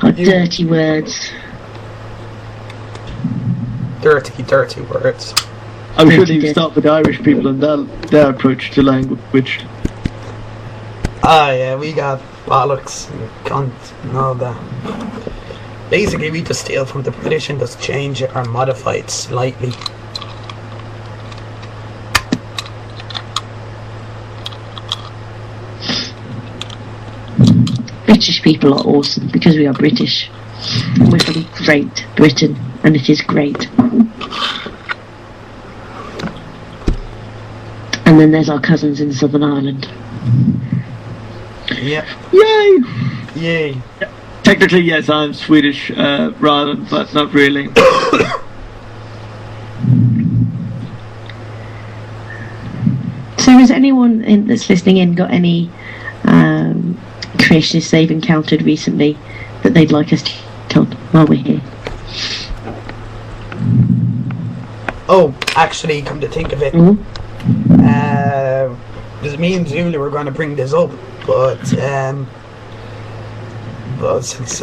What dirty words. Dirty words. I'm sure you start with Irish people and their approach to language. Ah, yeah, we got bollocks and cunt and all that. Basically, we just steal from the British and just change it or modify it slightly. British people are awesome because we are British. We're from Great Britain, and it is great. And then there's our cousins in Southern Ireland. Yep. Yay! Yay. Technically, yes, I'm Swedish, rather, but not really. So has anyone that's listening in got any creationists they've encountered recently that they'd like us to tell while we're here? Oh, actually, come to think of it, because me and Zulu were going to bring this up, but since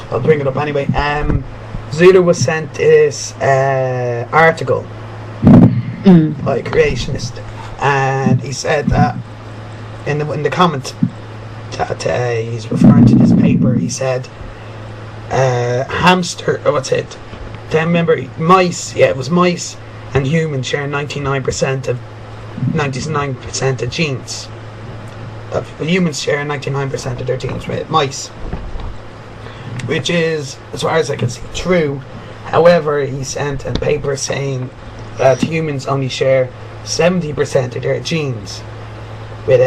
I'll bring it up anyway. Zulu was sent this article by a creationist, and he said that in the comment that he's referring to this paper, he said hamster, or what's it? Then remember, mice. Yeah, it was mice and humans share 99% of genes. Humans share 99% of their genes with mice, which is, as far as I can see, true. However, he sent a paper saying that humans only share 70% of their genes with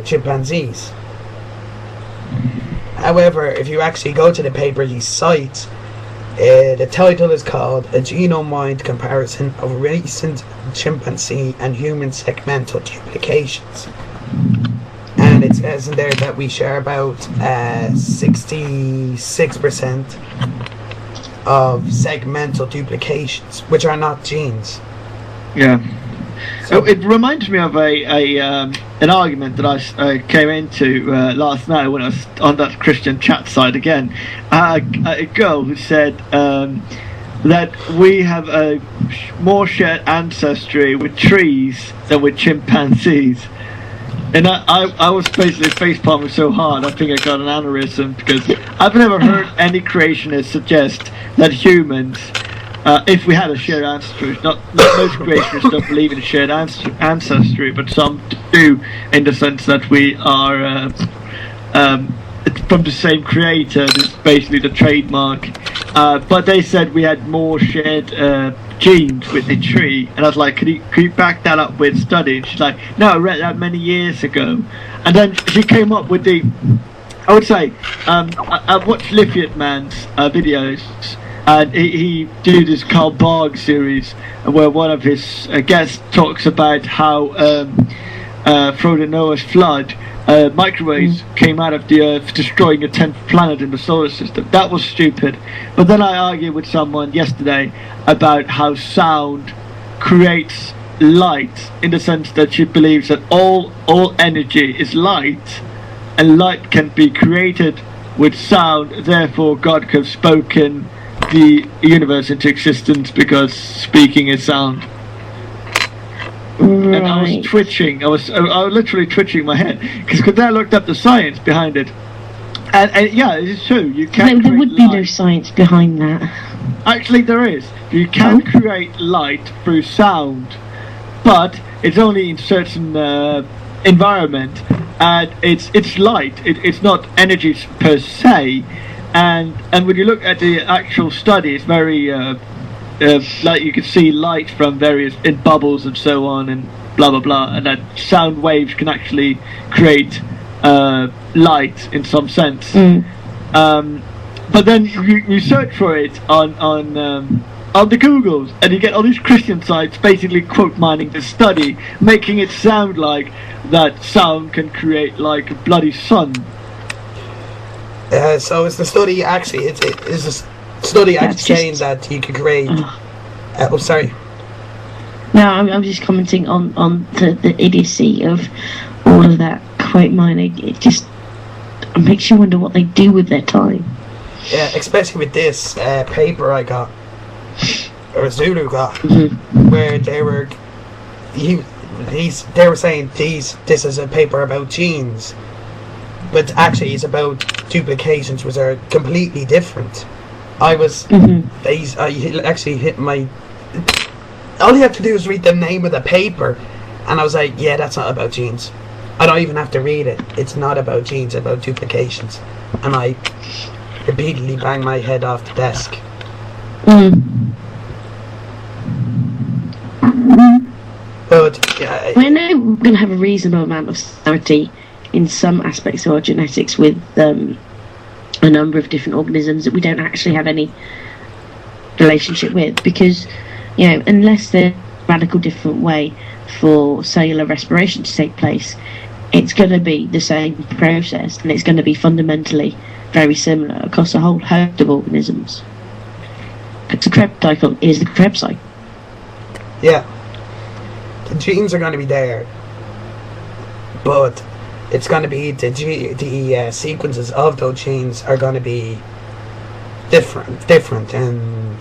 chimpanzees. However, if you actually go to the paper he cites, the title is called "A Genome-Wide Comparison of Recent Chimpanzee and Human Segmental Duplications." And it says in there that we share about 66% of segmental duplications, which are not genes. Yeah. So it reminds me of an argument that I came into last night when I was on that Christian chat site again. A girl who said that we have a more shared ancestry with trees than with chimpanzees. And I was basically facepalming so hard I think I got an aneurysm, because I've never heard any creationists suggest that humans, if we had a shared ancestry, not most creationists don't believe in a shared ancestry, but some do, in the sense that we are from the same creator. This is basically the trademark. But they said we had more shared genes with a tree, and I was like, could you back that up with study? And she's like, no, I read that many years ago. And then she came up with the, I would say, I've watched Lithium Man's videos, and he did this Carl Barg series where one of his guests talks about how through the Noah's flood, microwaves came out of the Earth, destroying a 10th planet in the solar system. That was stupid. But then I argued with someone yesterday about how sound creates light, in the sense that she believes that all energy is light, and light can be created with sound. Therefore, God could have spoken the universe into existence because speaking is sound. Right. And I was twitching. I was literally twitching my head because I looked up the science behind it, and yeah, it's true. You can. There would be no science behind that. Actually, there is. You can create light through sound, but it's only in certain environment, and it's light. It's not energy per se, and when you look at the actual study, it's very. Like you can see light from various in bubbles and so on, and blah blah blah, and that sound waves can actually create light in some sense. But then you search for it on the Googles, and you get all these Christian sites basically quote mining the study, making it sound like that sound can create like a bloody sun. So it's the study actually. It is a study actually saying that you could create. Oh, sorry. No, I'm just commenting on the idiocy of all of that quote mining. It just makes you wonder what they do with their time. Yeah, especially with this paper I got, or Zulu got, where they were saying this is a paper about genes, but actually it's about duplications, which are completely different. I actually hit my. All you have to do is read the name of the paper, and I was like, yeah, that's not about genes. I don't even have to read it. It's not about genes, it's about duplications. And I repeatedly banged my head off the desk. But I know we're going to have a reasonable amount of similarity in some aspects of our genetics with a number of different organisms that we don't actually have any relationship with, because, you know, unless there's a radical different way for cellular respiration to take place, it's going to be the same process, and it's going to be fundamentally very similar across a whole host of organisms. Because the Krebs cycle is the Krebs cycle. Yeah. The genes are going to be there, but it's going to be the sequences of those genes are going to be different, and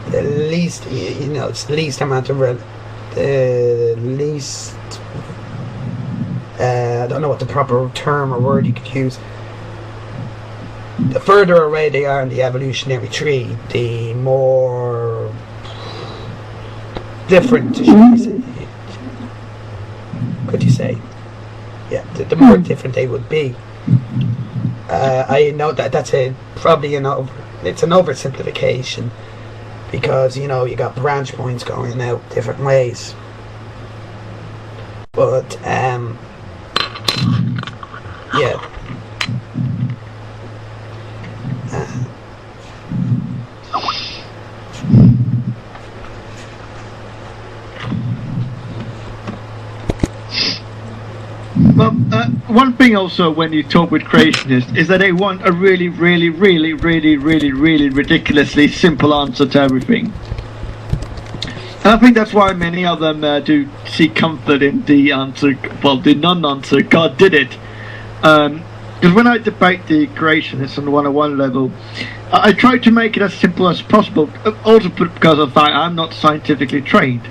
the least, it's the least amount of the least. I don't know what the proper term or word you could use. The further away they are in the evolutionary tree, the more different, could you say? Yeah, the more different they would be. I know that's probably it's an oversimplification, because you got branch points going out different ways. But yeah. Well, one thing also when you talk with creationists is that they want a really, really, really, really, really, really ridiculously simple answer to everything. And I think that's why many of them do seek comfort in the answer, well, the non-answer, God did it. Because when I debate the creationists on the 101 level, I try to make it as simple as possible, also because of the fact I'm not scientifically trained.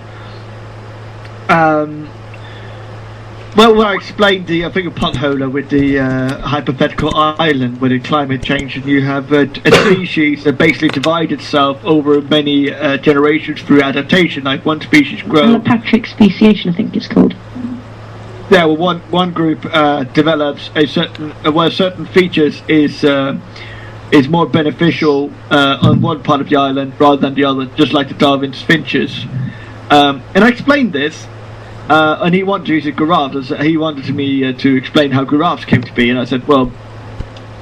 Well, when I explained I think a potholer with the hypothetical island with the climate change, and you have a species that basically divides itself over many generations through adaptation, like one species grows. Allopatric speciation, I think it's called. Yeah, well, one group develops certain features is more beneficial on one part of the island rather than the other, just like the Darwin's finches. And I explained this. And he wanted to use a giraffe. He wanted me to explain how giraffes came to be, and I said, well,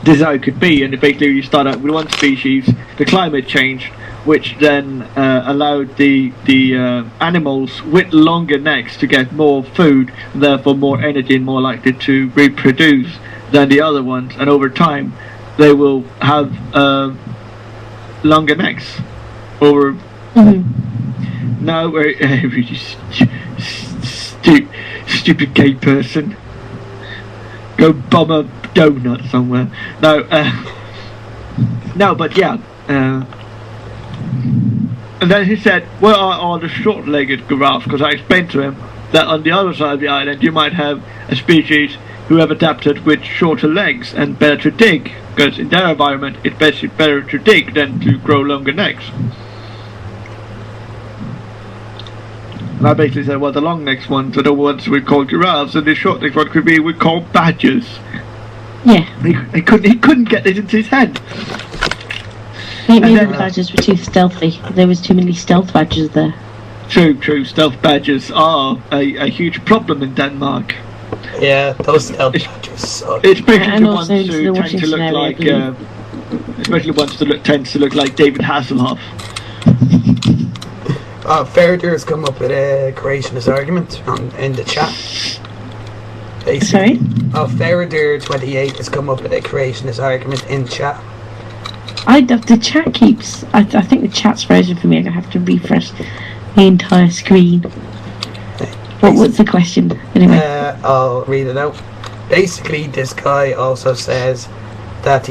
this is how it could be. And basically, you start out with one species, the climate changed, which then allowed the animals with longer necks to get more food, and therefore more energy and more likely to reproduce than the other ones. And over time, they will have longer necks. Over now, stupid gay person, go bomb a donut somewhere. No, but yeah. And then he said, "Where are the short-legged giraffes?" Because I explained to him that on the other side of the island you might have a species who have adapted with shorter legs and better to dig, because in their environment it's better to dig than to grow longer necks. And I basically said, well, the long necks ones are the ones we call giraffes, and the short necks one could be we call badgers. Yeah. He couldn't get it into his head. Maybe the badgers were too stealthy. There was too many stealth badgers there. True. Stealth badgers are a huge problem in Denmark. Yeah, those stealth badgers suck. Especially the ones who tend to look like, especially ones that tend to look like David Hasselhoff. Faraday has come up with a creationist argument in the chat. Sorry? Basically. Faraday 28 has come up with a creationist argument in chat. The chat keeps. I think the chat's frozen for me. I'm gonna have to refresh the entire screen. What's the question? Anyway. I'll read it out. Basically, this guy also says that